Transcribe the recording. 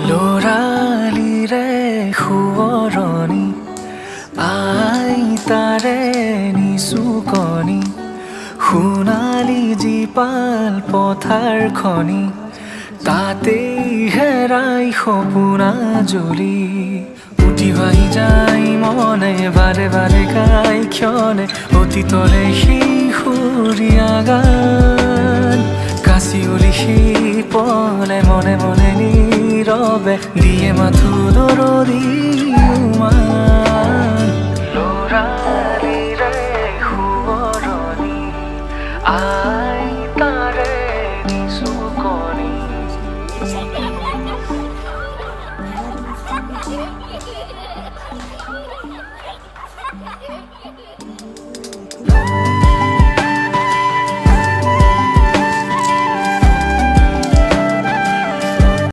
লৰালিৰে শুৱৰণি আইতাৰে নিচুকনি সোণালী জীপাল পথাৰখনি তাতেই হেৰাই সপোনা জ্বলি উঠি ভাহি যায় মনে বাৰে বাৰে গাই ক্ষণে অতীতৰে সেই সুৰীয়া গান কাঁচিয়লি সেই পলে মনে মনে নীৰৱে দিয়ে মাথো দৰদি উমান লৰালিৰে শুৱৰণি আইতাৰে নিচুকনি Yeah.